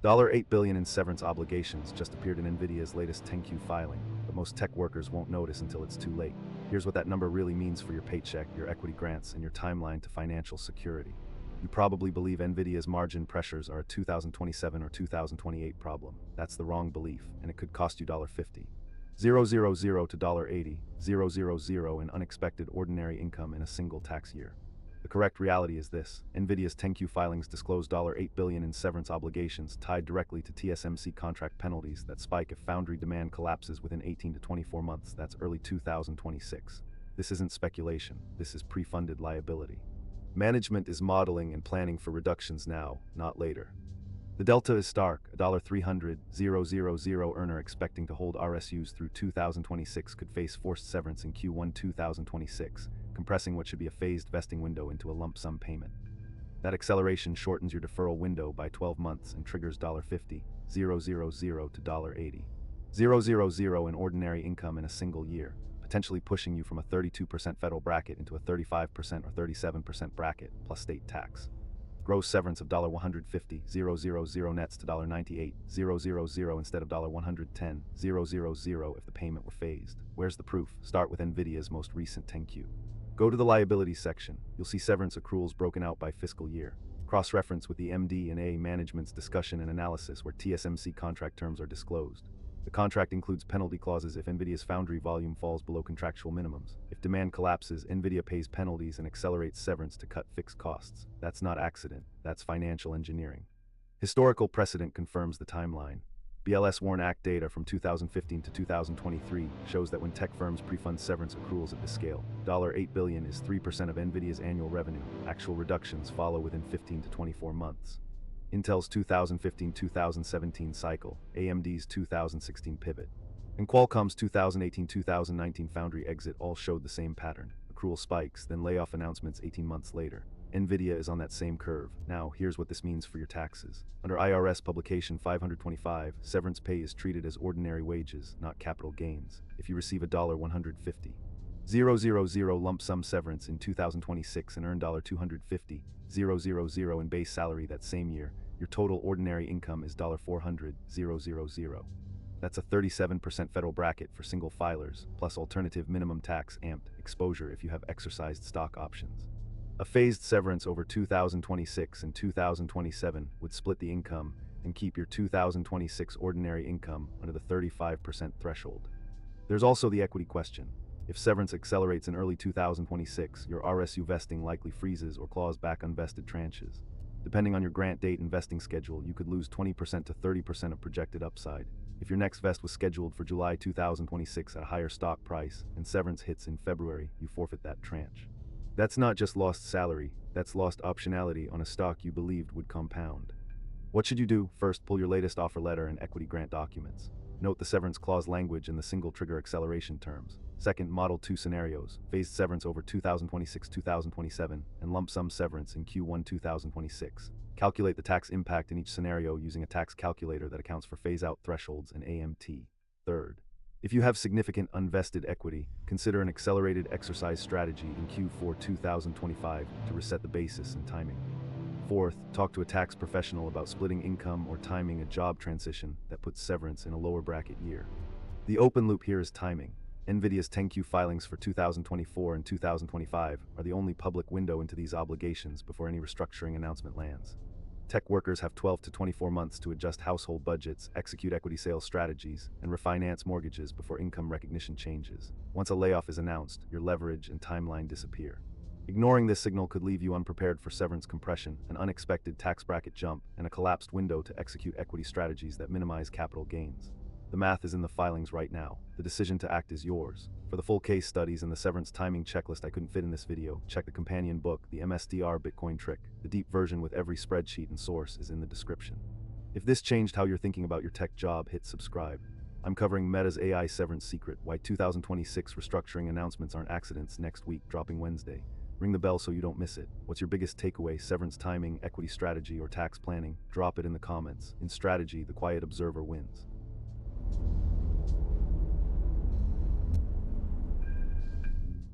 $8 billion in severance obligations just appeared in Nvidia's latest 10Q filing, but most tech workers won't notice until it's too late. Here's what that number really means for your paycheck, your equity grants, and your timeline to financial security. You probably believe Nvidia's margin pressures are a 2027 or 2028 problem. That's the wrong belief, and it could cost you $50. 000 to $80, 000 in unexpected ordinary income in a single tax year. The correct reality is this: Nvidia's 10Q filings disclose $8 billion in severance obligations tied directly to TSMC contract penalties that spike if foundry demand collapses within 18 to 24 months. That's early 2026. This isn't speculation, this is pre-funded liability. Management is modeling and planning for reductions now, not later. The delta is stark. A $300, 000 earner expecting to hold RSUs through 2026 could face forced severance in Q1 2026, compressing what should be a phased vesting window into a lump sum payment. That acceleration shortens your deferral window by 12 months and triggers $50, 000 to $80. 000 in ordinary income in a single year, potentially pushing you from a 32% federal bracket into a 35% or 37% bracket, plus state tax. Gross severance of $150, 000 nets to $98, 000 instead of $110, 000 if the payment were phased. Where's the proof? Start with Nvidia's most recent 10Q. Go to the liability section. You'll see severance accruals broken out by fiscal year. Cross-reference with the MD&A management's discussion and analysis where TSMC contract terms are disclosed. The contract includes penalty clauses if Nvidia's foundry volume falls below contractual minimums. If demand collapses, Nvidia pays penalties and accelerates severance to cut fixed costs. That's not accident, that's financial engineering. Historical precedent confirms the timeline. BLS Warren Act data from 2015 to 2023 shows that when tech firms pre-fund severance accruals at this scale, $8 billion is 3% of Nvidia's annual revenue. Actual reductions follow within 15 to 24 months. Intel's 2015-2017 cycle, AMD's 2016 pivot, and Qualcomm's 2018-2019 foundry exit all showed the same pattern. Accrual spikes, then layoff announcements 18 months later. Nvidia is on that same curve. Now, here's what this means for your taxes. Under IRS Publication 525, severance pay is treated as ordinary wages, not capital gains. If you receive $150, 000 lump sum severance in 2026 and earn $250, 000 in base salary that same year, your total ordinary income is $400, 000. That's a 37% federal bracket for single filers, plus alternative minimum tax amped exposure if you have exercised stock options. A phased severance over 2026 and 2027 would split the income and keep your 2026 ordinary income under the 35% threshold. There's also the equity question. If severance accelerates in early 2026, your RSU vesting likely freezes or claws back unvested tranches. Depending on your grant date and vesting schedule, you could lose 20% to 30% of projected upside. If your next vest was scheduled for July 2026 at a higher stock price and severance hits in February, you forfeit that tranche. That's not just lost salary, that's lost optionality on a stock you believed would compound. What should you do? First, pull your latest offer letter and equity grant documents. Note the severance clause language in the single trigger acceleration terms. Second, model 2 scenarios: phased severance over 2026-2027 and lump sum severance in Q1 2026. Calculate the tax impact in each scenario using a tax calculator that accounts for phase-out thresholds and AMT. Third, if you have significant unvested equity, consider an accelerated exercise strategy in Q4 2025 to reset the basis and timing. Fourth, talk to a tax professional about splitting income or timing a job transition that puts severance in a lower bracket year. The open loop here is timing. Nvidia's 10Q filings for 2024 and 2025 are the only public window into these obligations before any restructuring announcement lands. Tech workers have 12 to 24 months to adjust household budgets, execute equity sales strategies, and refinance mortgages before income recognition changes. Once a layoff is announced, your leverage and timeline disappear. Ignoring this signal could leave you unprepared for severance compression, an unexpected tax bracket jump, and a collapsed window to execute equity strategies that minimize capital gains. The math is in the filings right now. The decision to act is yours. For the full case studies and the severance timing checklist I couldn't fit in this video, check the companion book, The MSDR Bitcoin Trick. The deep version with every spreadsheet and source is in the description. If this changed how you're thinking about your tech job, hit subscribe. I'm covering Meta's AI severance secret, why 2026 restructuring announcements aren't accidents, next week, dropping Wednesday. Ring the bell so you don't miss it. What's your biggest takeaway? Severance timing, equity strategy, or tax planning? Drop it in the comments. In strategy, the quiet observer wins.